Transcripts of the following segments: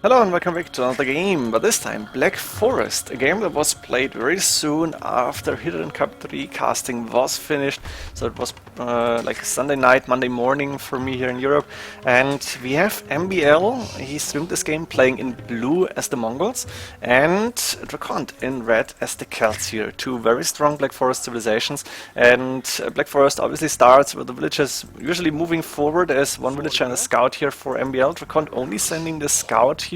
Hello and welcome back to another game, but this time Black Forest, a game that was played very soon after Hidden Cup 3 casting was finished. So it was like Sunday night, Monday morning for me here in Europe. And we have MbL, he streamed this game playing in blue as the Mongols, and DraCoNT in red as the Celts here. Two very strong Black Forest civilizations. And Black Forest obviously starts with the villagers usually moving forward. There's one villager and a scout here for MbL. DraCoNT only sending the scout here.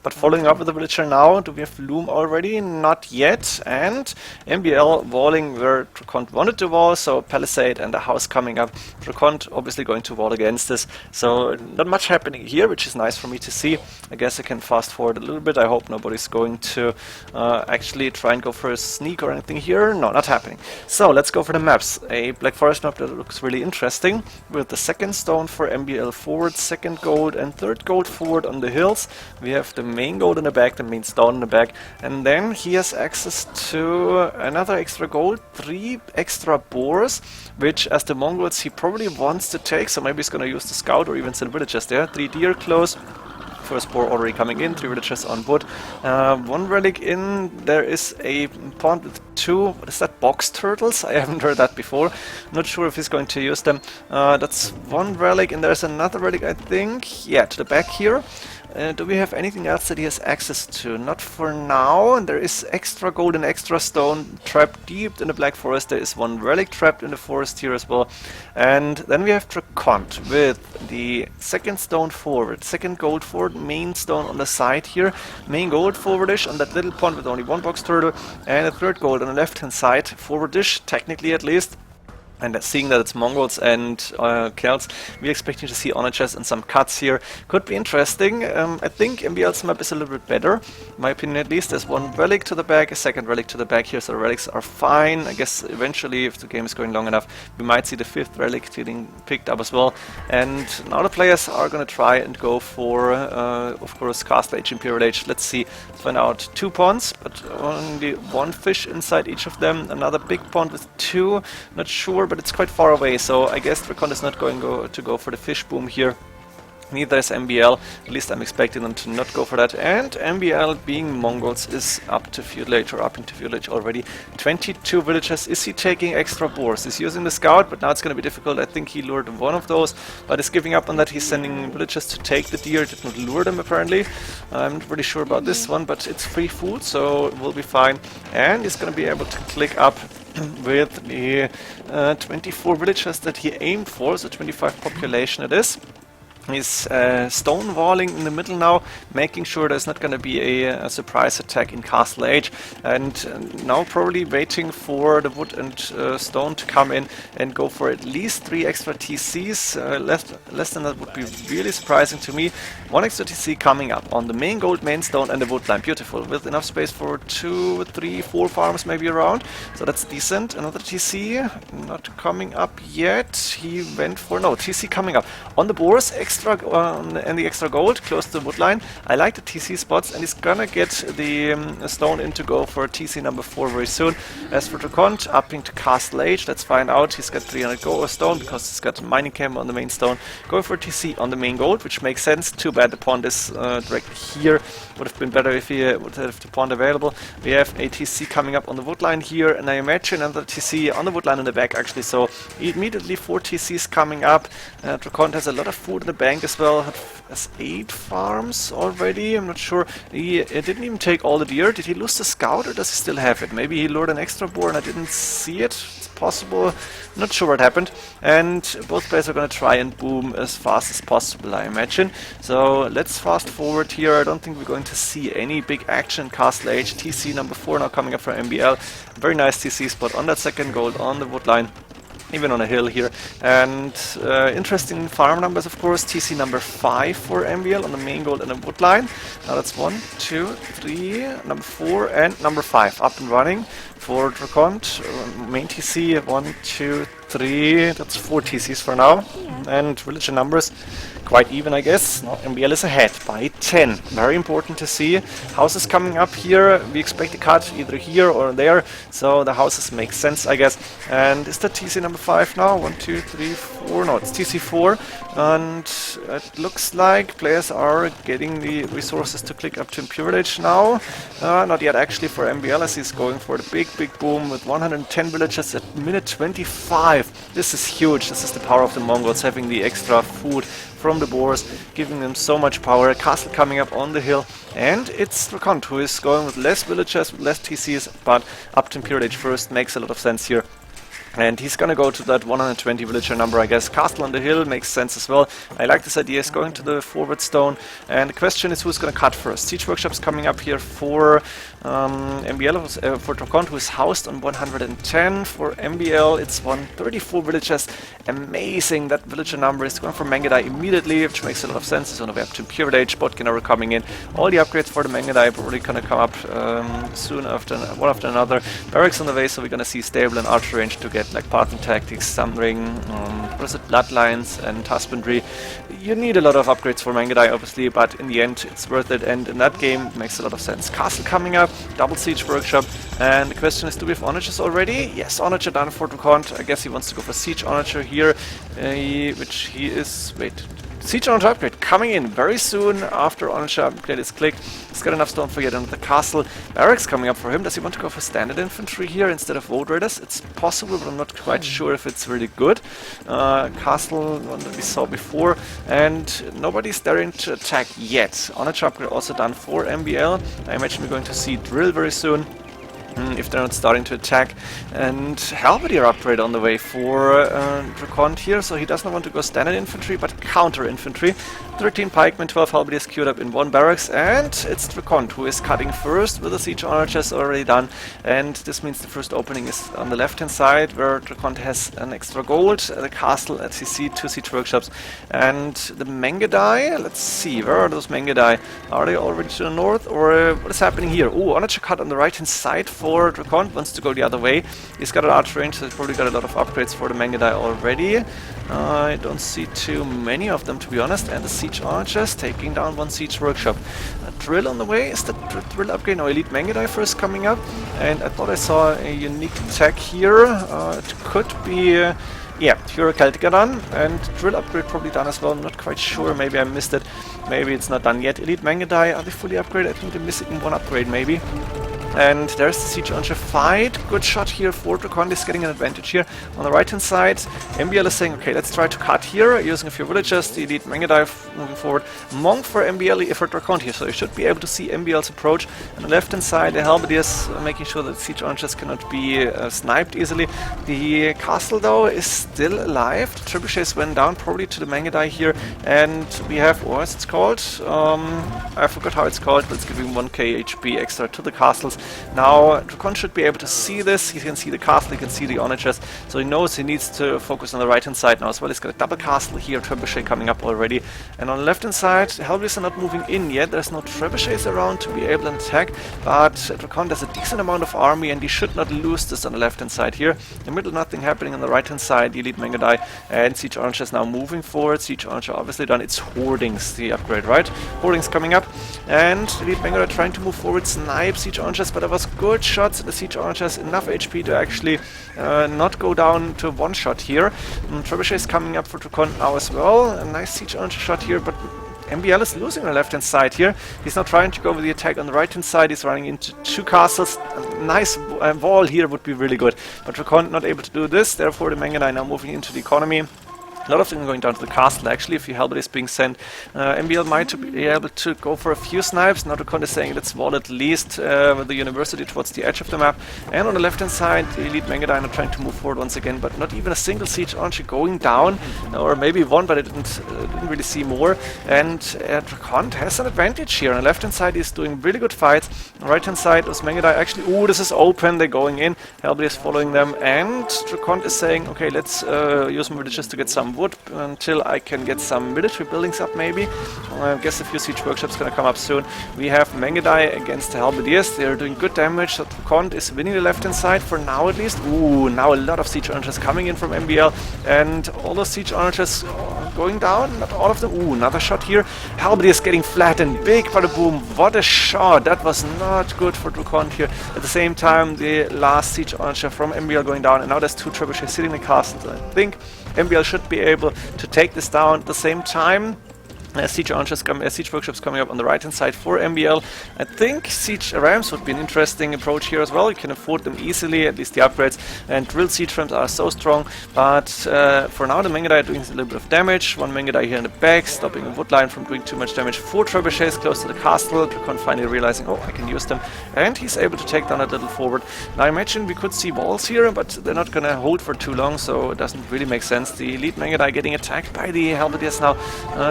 But following up with the villager now. Do we have loom already? Not yet. And MbL walling where DraCoNT wanted to wall, so palisade and a house coming up. DraCoNT obviously going to wall against this, so not much happening here, which is nice for me to see. I guess I can fast forward a little bit. I hope nobody's going to actually try and go for a sneak or anything here. No, not happening. So let's go for the maps. A Black Forest map that looks really interesting, with the second stone for MbL forward, second gold and third gold forward on the hills. We have the main gold in the back, the main stone in the back, and then he has access to another extra gold, 3 extra boars, which as the Mongols he probably wants to take, so maybe he's gonna use the scout or even send villagers there. 3 deer close. First boar already coming in, 3 villagers on wood. 1 relic in, there is a pond with 2, what is that, box turtles? I haven't heard that before. Not sure if he's going to use them. That's 1 relic, and there's another relic, I think. Yeah, to the back here. Do we have anything else that he has access to? Not for now. And there is extra gold and extra stone trapped deep in the Black Forest. There is 1 relic trapped in the forest here as well. And then we have DraCoNT with the second stone forward, second gold forward, main stone on the side here, main gold forwardish on that little pond with only 1 box turtle, and a third gold on the left hand side, forwardish, technically at least. And seeing that it's Mongols and Celts, we're expecting to see honor chests and some cuts here. Could be interesting. I think MbL's map is a little bit better, in my opinion at least. There's 1 relic to the back, a second relic to the back here, so the relics are fine. I guess eventually, if the game is going long enough, we might see the 5th relic getting picked up as well. And now the players are going to try and go for, of course, Castle Age, Imperial Age. Let's see, find out 2 ponds, but only 1 fish inside each of them. Another big pond with 2, not sure, but it's quite far away, so I guess DraCoNT is not going to go for the fish boom here. Neither is MbL, at least I'm expecting them to not go for that. And MbL, being Mongols, is up to feudal age, or up into feudal age already. 22 villagers. Is he taking extra boars? He's using the scout, but now it's going to be difficult. I think he lured 1 of those, but is giving up on that. He's sending villagers to take the deer. Did not lure them apparently. I'm not really sure about this one, but it's free food, so it will be fine. And he's going to be able to click up with the 24 villagers that he aimed for, so 25 population it is. He's stonewalling in the middle now, making sure there's not going to be a surprise attack in Castle Age, and now probably waiting for the wood and stone to come in and go for at least 3 extra TCs. Less than that would be really surprising to me. 1 extra TC coming up on the main gold, main stone and the wood line. Beautiful, with enough space for 2, 3, 4 farms maybe around, so that's decent. Another TC not coming up yet. He went for, no, TC coming up on the boars. Extra and the extra gold close to the wood line. I like the TC spots, and he's gonna get the stone in to go for TC number 4 very soon. As for DraCoNT, upping to Castle Age, let's find out. He's got 300 gold stone because he's got a mining camp on the main stone. Going for TC on the main gold, which makes sense. Too bad the pond is directly here. Would have been better if he would have the pond available. We have a TC coming up on the wood line here, and I imagine another TC on the wood line in the back actually. So immediately 4 TCs coming up. DraCoNT has a lot of food in the bank as well, has 8 farms already. I'm not sure. He didn't even take all the deer. Did he lose the scout, or does he still have it? Maybe he lured an extra boar and I didn't see it. It's possible. Not sure what happened. And both players are going to try and boom as fast as possible, I imagine. So let's fast forward here. I don't think we're going to see any big action in Castle Age. TC number 4 now coming up for MbL. Very nice TC spot on that second gold on the wood line. Even on a hill here. And interesting farm numbers, of course. TC number 5 for MbL on the main gold and the wood line. Now that's 1, 2, 3, number 4 and number 5 up and running for DraCoNT. Main TC 1, 2, 3, that's 4 TCs for now. And villager numbers quite even, I guess. Now MbL is ahead by 10. Very important to see. Houses coming up here. We expect a cut either here or there. So the houses make sense, I guess. And is that TC number 5 now? 1, 2, 3, 4. No, it's TC4. And it looks like players are getting the resources to click up to Imperial Age now. Not yet actually for MbL, as he's going for the big boom with 110 villages at minute 25. This is huge. This is the power of the Mongols, having the extra food from the boars, giving them so much power. A castle coming up on the hill, and it's DraCoNT who is going with less villagers, with less TCs, but up to Imperial Age first makes a lot of sense here. And he's gonna go to that 120 villager number, I guess. Castle on the hill makes sense as well. I like this idea. He's going to the forward stone. And the question is who's gonna cut first. Siege workshops coming up here for MbL, for DraCoNT, who is housed on 110. For MbL, it's 134 villagers. Amazing. That villager number is going for Mangadai immediately, which makes a lot of sense. It's on the way up to Imperial Age. Botkin are coming in. All the upgrades for the Mangadai are probably gonna come up soon, after one after another. Barracks on the way, so we're gonna see stable and archer range to get like Parthen Tactics, Sunring, Bloodlines and Husbandry. You need a lot of upgrades for Mangadai obviously, but in the end it's worth it, and in that game it makes a lot of sense. Castle coming up, double siege workshop, and the question is, do we have onagers already? Yes, onager done for DraCoNT. I guess he wants to go for siege onager here, which he is... wait. Siege Onager upgrade coming in very soon after Onager upgrade is clicked. He's got enough stone for yet another castle. Barracks coming up for him. Does he want to go for standard infantry here instead of Void Raiders? It's possible, but I'm not quite sure if it's really good. Castle, one that we saw before, and nobody's daring to attack yet. Onager upgrade also done for MbL. I imagine we're going to see drill very soon, if they're not starting to attack. And Halberdier upgrade on the way for DraCoNT here, so he does not want to go standard infantry but counter infantry. 13 pikemen, 12 halberdiers queued up in one barracks, and it's DraCoNT who is cutting first with the siege onagers already done. And this means the first opening is on the left hand side, where DraCoNT has an extra gold, the castle at CC, 2 siege workshops, and the Mangadai. Let's see, where are those Mangadai? Are they already to the north, or what is happening here? Oh, onager cut on the right hand side for DraCoNT, wants to go the other way. He's got an archer range, so he's probably got a lot of upgrades for the Mangadai already. I don't see too many of them, to be honest, and the siege archers taking down one siege workshop. A drill on the way. Is the drill upgrade? No, elite Mangadai first coming up, and I thought I saw a unique attack here. It could be yeah, Hero Celtica done, and drill upgrade probably done as well. I'm not quite sure, maybe I missed it, maybe it's not done yet. Elite Mangadai, are they fully upgraded? I think they're missing one upgrade maybe. And there's the siege onager fight. Good shot here for DraCoNT, is getting an advantage here. On the right hand side, MbL is saying, okay, let's try to cut here, using a few villagers, the elite Mangadai moving forward. Monk for MbL for DraCoNT here, so you should be able to see MbL's approach. On the left hand side, the halberdiers making sure that siege onagers cannot be sniped easily. The castle though is still alive. The trebuchets went down probably to the Mangadai here, and we have, what is it called? I forgot how it's called, but it's giving 1k HP extra to the castles. Now DraCoNT should be able to see this. He can see the castle, he can see the onagers, so he knows he needs to focus on the right hand side now as well. He's got a double castle here, trebuchet coming up already, and on the left hand side the halberdiers are not moving in yet. There's no trebuchets around to be able to attack, but DraCoNT has a decent amount of army, and he should not lose this on the left hand side here. In the middle, nothing happening. On the right hand side, the elite Mangadai and siege onagers now moving forward. Siege onager obviously done. It's hoardings, the upgrade, right? Hoardings coming up, and the elite Mangadai trying to move forward, snipe siege onagers, but there was good shots in the siege onagers, enough HP to actually not go down to one shot here. Trebuchet is coming up for DraCoNT now as well. A nice siege onager shot here, but MbL is losing on the left hand side here. He's not trying to go with the attack on the right hand side. He's running into 2 castles. A nice wall here would be really good, but DraCoNT not able to do this. Therefore the Mangadai now moving into the economy. A lot of them going down to the castle actually, if the halberd is being sent. MbL might be able to go for a few snipes. Now DraCoNT is saying let's wall at least with the university towards the edge of the map. And on the left hand side, the elite Mangadai are trying to move forward once again, but not even a single siege onager going down, or maybe one, but I didn't really see more. And DraCoNT has an advantage here. On the left hand side, he's doing really good fights. On the right hand side, those Mangadai actually, ooh, this is open, they're going in. Halberd is following them, and DraCoNT is saying, okay, let's use my just to get some some wood until I can get some military buildings up maybe. I guess a few siege workshops gonna come up soon. We have Mangedai against the Halberdiers. They're doing good damage. So DraCoNT is winning the left-hand side for now at least. Ooh, now a lot of siege archers coming in from MbL, and all those siege archers going down. Not all of them. Ooh, another shot here. Halberdiers getting flattened. Big bada boom. What a shot. That was not good for DraCoNT here. At the same time, the last siege archer from MbL going down, and now there's two trebuchets sitting in the castle. I think MbL should be able to take this down. At the same time, siege workshops coming up on the right hand side for MbL. I think siege rams would be an interesting approach here as well. You can afford them easily, at least the upgrades, and drilled siege rams are so strong. But for now the Mangedai are doing a little bit of damage. One Mangedai here in the back, stopping a wood line from doing too much damage. 4 trebuchets close to the castle. DraCoNT finally realizing, oh, I can use them, and he's able to take down a little forward. Now I imagine we could see walls here, but they're not gonna hold for too long, so it doesn't really make sense. The elite Mangedai getting attacked by the Halberdiers now.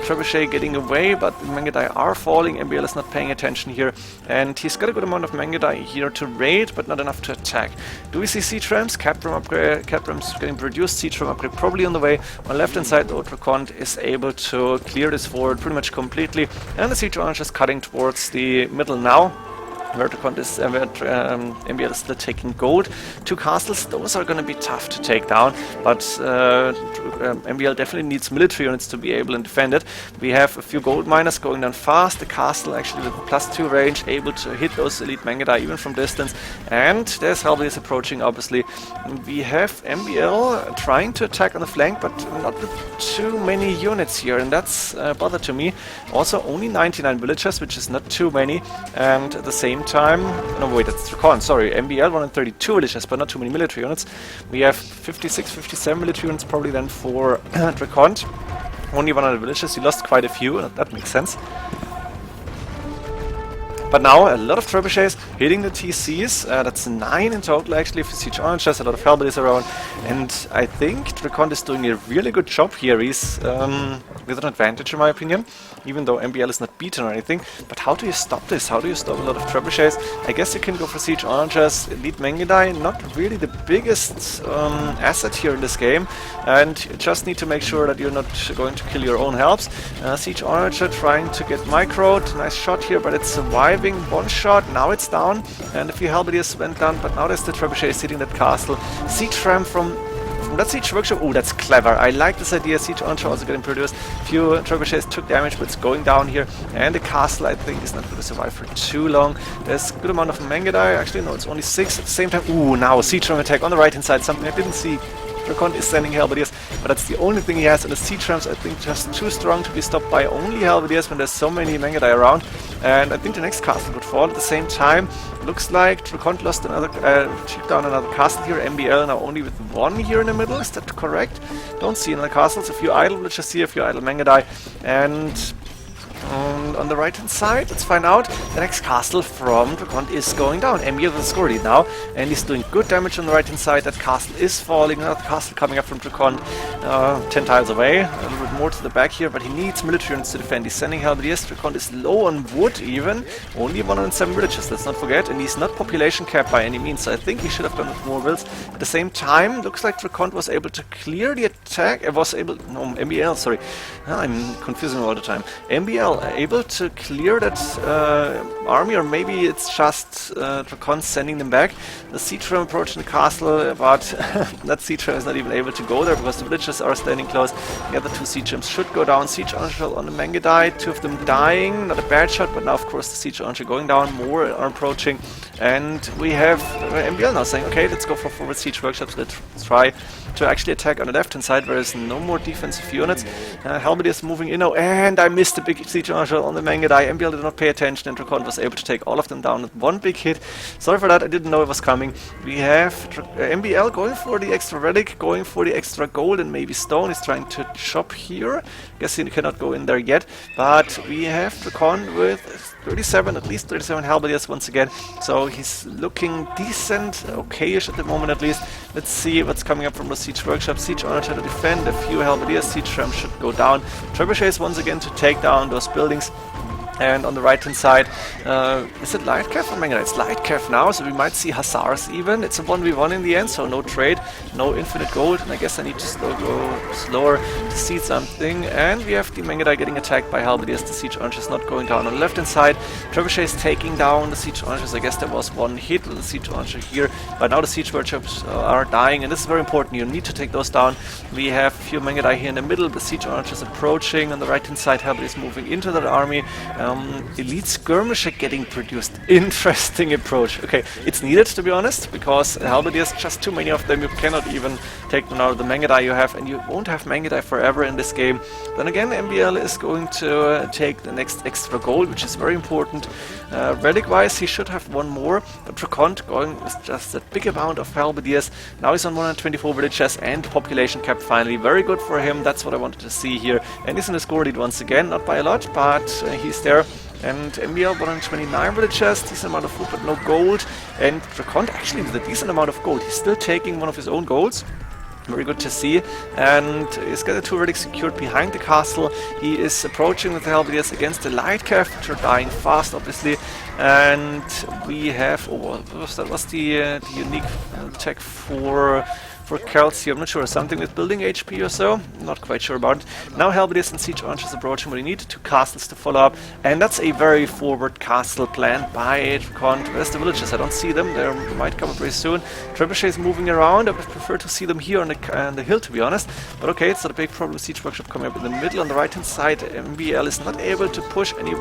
Trebuchet getting away, but the Mangedai are falling. MbL is not paying attention here, and he's got a good amount of Mangedai here to raid, but not enough to attack. Do we see siege rams? Cap rams getting produced, siege ram upgrade probably on the way. On left hand side though, DraCoNT is able to clear this forward pretty much completely, and the siege archer is cutting towards the middle now. Where DraCoNT is, MbL is still taking gold. 2 castles, those are going to be tough to take down, but MbL definitely needs military units to be able to defend it. We have a few gold miners going down fast. The castle actually with +2 range, able to hit those elite Mangedai even from distance. And there's Halberdiers approaching, obviously. We have MbL trying to attack on the flank, but not with too many units here, and that's a bother to me. Also, only 99 villagers, which is not too many, and at the same time, no wait, that's DraCoNT, sorry, MbL 132 villagers, but not too many military units. We have 56, 57 military units probably then for DraCoNT. Only 100 villagers, he lost quite a few, that makes sense. But now a lot of trebuchets hitting the TCs, that's 9 in total actually for siege archers, a lot of Halberdiers around, and I think DraCoNT is doing a really good job here. He's with an advantage in my opinion, even though MbL is not beaten or anything. But how do you stop this? How do you stop a lot of trebuchets? I guess you can go for siege archers. Elite Mangedai, not really the biggest asset here in this game, and you just need to make sure that you're not going to kill your own helps. Siege archer trying to get microed, nice shot here, but it's surviving. One shot, now it's down, and a few Halberdiers went down, but now there's the trebuchet sitting in that castle. Siege ram from that siege workshop. Oh, that's clever. I like this idea. Siege archer also getting produced. Few trebuchets took damage, but it's going down here, and the castle I think is not going to survive for too long. There's a good amount of Mangedai. Actually, no, it's only 6 at the same time. Ooh, now a siege ram attack on the right hand side. Something I didn't see. DraCoNT is sending Halberdiers, but that's the only thing he has, and the siege rams I think just too strong to be stopped by only Halberdiers when there's so many Mangedai around. And I think the next castle would fall at the same time. Looks like DraCoNT lost another, took down another castle here. MbL now only with 1 here in the middle. Is that correct? Don't see another castles. A few idle villagers here, a few idle Mangedai, and on the right hand side, let's find out. The next castle from DraCoNT is going down. MbL will score it now, and he's doing good damage on the right hand side. That castle is falling. Another castle coming up from DraCoNT, 10 tiles away. A little bit more to the back here, but he needs military units to defend. He's sending Halberdiers. DraCoNT is low on wood even. Only 107 villages, let's not forget, and he's not population capped by any means, so I think he should have gone with more vills. At the same time, looks like DraCoNT was able to clear the attack. MbL, sorry. I'm confusing all the time. MbL able to clear that army, or maybe it's just DraCoNT sending them back. The siege ram approaching the castle, but that siege ram is not even able to go there because the villagers are standing close. The other 2 siege rams should go down. Siege archer on the Mangedai, 2 of them dying, not a bad shot, but now of course the siege archer going down, more are approaching, and we have MbL now saying, okay, let's go for forward siege workshops, let's try to actually attack on the left hand side where there's no more defensive units. Halberdiers moving in now, and I missed the big siege archer on the Mangedai. MbL did not pay attention, and DraCoNT was able to take all of them down with 1 big hit. Sorry for that, I didn't know it was coming. We have MbL going for the extra relic, going for the extra gold and maybe stone. He's trying to chop here. Guess he cannot go in there yet, but we have DraCoNT with 37, at least 37 Halberdiers once again, so he's looking decent, okayish at the moment at least. Let's see what's coming up from the siege workshop. Siege archer to defend, a few Halberdiers, siege ram should go down. Trebuchets once again to take down those buildings. And on the right hand side, is it Light Cav or Mangada? It's Light Cav now, so we might see Hussars even. It's a 1v1 in the end, so no trade, no infinite gold, and I guess I need to go slower to see something. And we have the Mangada getting attacked by Halberdiers. The Siege Archers not going down on the left hand side. Trebuchet is taking down the Siege Archers. I guess there was one hit with the Siege Archer here, but now the Siege Archers are dying, and this is very important. You need to take those down. We have a few Mangada here in the middle, the Siege Archers approaching. On the right hand side, Halberdiers moving into that army. Elite Skirmisher getting produced. Interesting approach. Okay, it's needed, to be honest, because Halberdiers, just too many of them, you cannot even take them out of the Mangada you have, and you won't have Mangada forever in this game. Then again, MbL is going to take the next extra gold, which is very important. Relic-wise, he should have one more, but DraCoNT going with just a big amount of Halberdiers. Now he's on 124 villages and population cap finally. Very good for him, that's what I wanted to see here. And he's in the score lead once again, not by a lot, but he's there. And MbL 129 villages, decent amount of food but no gold. And DraCoNT actually with a decent amount of gold. He's still taking one of his own golds. Very good to see. And he's got the 2 relics secured behind the castle. He is approaching with the Halberdiers against the Light Cav, which are dying fast obviously. And we have, that was the unique tech for Celts here, I'm not sure, something with building HP or so, not quite sure about it. Now Halberdiers and Siege Archers approaching, but we need 2 castles to follow up, and that's a very forward castle planned by DraCoNT. Where's the villages? I don't see them, they might come up very soon. Trebuchet is moving around, I would prefer to see them here on the hill, to be honest, but okay, it's not a big problem. Siege Workshop coming up in the middle. On the right hand side, MbL is not able to push any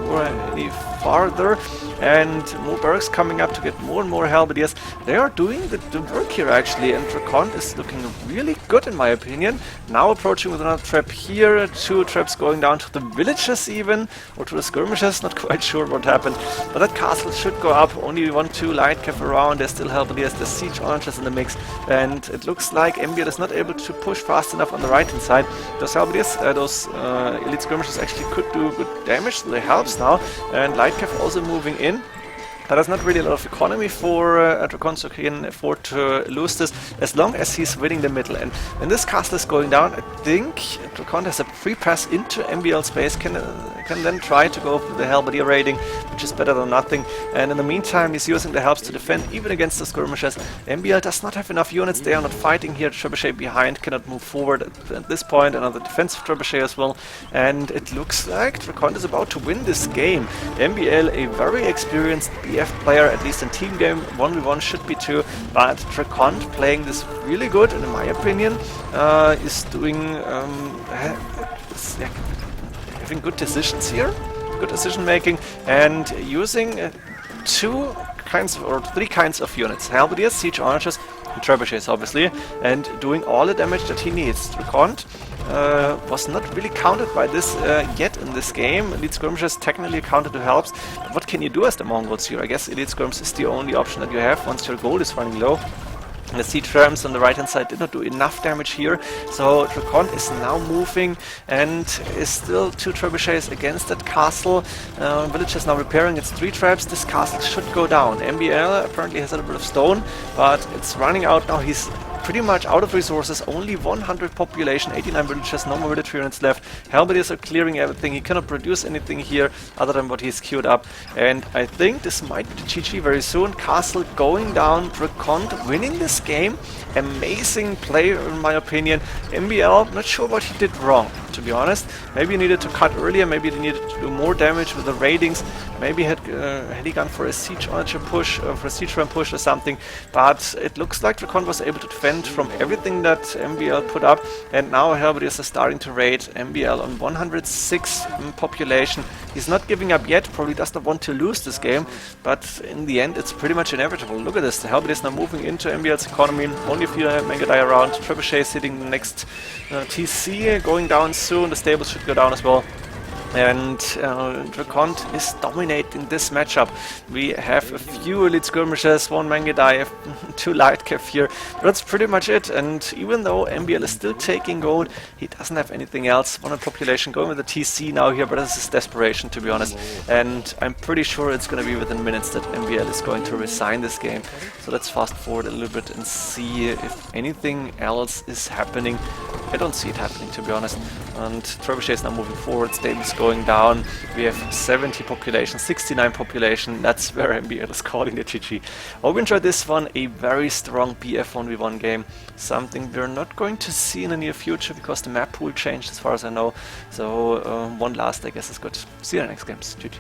farther, and more barracks coming up to get more and more Halberdiers. They are doing the work here actually, and DraCoNT is looking really good in my opinion. Now approaching with another trap here, 2 traps going down to the villages even, or to the skirmishes, not quite sure what happened. But that castle should go up, only 1-2 Light Cav around, there's still Halberdiers, there's Siege Archers in the mix, and it looks like MbL is not able to push fast enough on the right hand side. Those Halberdiers, those elite skirmishers actually could do good damage, so they helps now, and Light Cav also moving in. But there's not really a lot of economy for DraCoNT, so he can afford to lose this as long as he's winning the middle. And when this castle is going down, I think DraCoNT has a free pass into MbL space, can then try to go for the Halberdier raiding, which is better than nothing. And in the meantime, he's using the helps to defend even against the skirmishers. MbL does not have enough units, they are not fighting here. Trebuchet behind cannot move forward at this point, another defensive Trebuchet as well. And it looks like DraCoNT is about to win this game. MbL, a very experienced BF player, at least in team game, 1v1 should be 2, but DraCoNT playing this really good, and in my opinion, is doing having good decisions here, good decision making, and using 3 kinds of units: Halberdiers, Siege Archers, and Trebuchets obviously, and doing all the damage that he needs. DraCoNT was not really counted by this yet in this game. Elite Skirmishers technically counted to helps, but what can you do as the Mongols here? I guess Elite Skirms is the only option that you have once your gold is running low. And the Siege Rams on the right hand side did not do enough damage here, so DraCoNT is now moving and is still 2 trebuchets against that castle. Village is now repairing its 3 traps. This castle should go down. MbL apparently has a little bit of stone, but it's running out now. He's pretty much out of resources, only 100 population, 89 villages, no more military units left. Halberdiers are clearing everything. He cannot produce anything here other than what he's queued up, and I think this might be the GG very soon. Castle going down, DraCoNT winning this game. Amazing play in my opinion. MbL, not sure what he did wrong, to be honest. Maybe he needed to cut earlier, maybe he needed to do more damage with the raidings, maybe had he gone for a Siege Archer push, for a Siege Ram push or something, but it looks like DraCoNT was able to defend from everything that MbL put up, and now Halberdiers are starting to raid. MbL on 106 population. He's not giving up yet, probably does not want to lose this game, but in the end it's pretty much inevitable. Look at this, the Halberdiers now moving into MbL's economy, only a few Mangada around, Trebuchet sitting the next TC, going down soon, the stables should go down as well. And DraCoNT is dominating this matchup. We have a few elite skirmishers, 1 Mangada, 2 Light Cav here. But that's pretty much it, and even though MbL is still taking gold, he doesn't have anything else. 100 population, going with the TC now here, but this is desperation, to be honest. And I'm pretty sure it's going to be within minutes that MbL is going to resign this game. So let's fast forward a little bit and see if anything else is happening. I don't see it happening, to be honest. And Trebuchet is now moving forward, Stable is going down. We have 70 population, 69 population. That's where MbL is calling the GG. Hope you enjoyed this one. A very strong BF 1v1 game. Something we're not going to see in the near future because the map pool changed as far as I know. So one last, I guess, is good. See you in the next games. GG.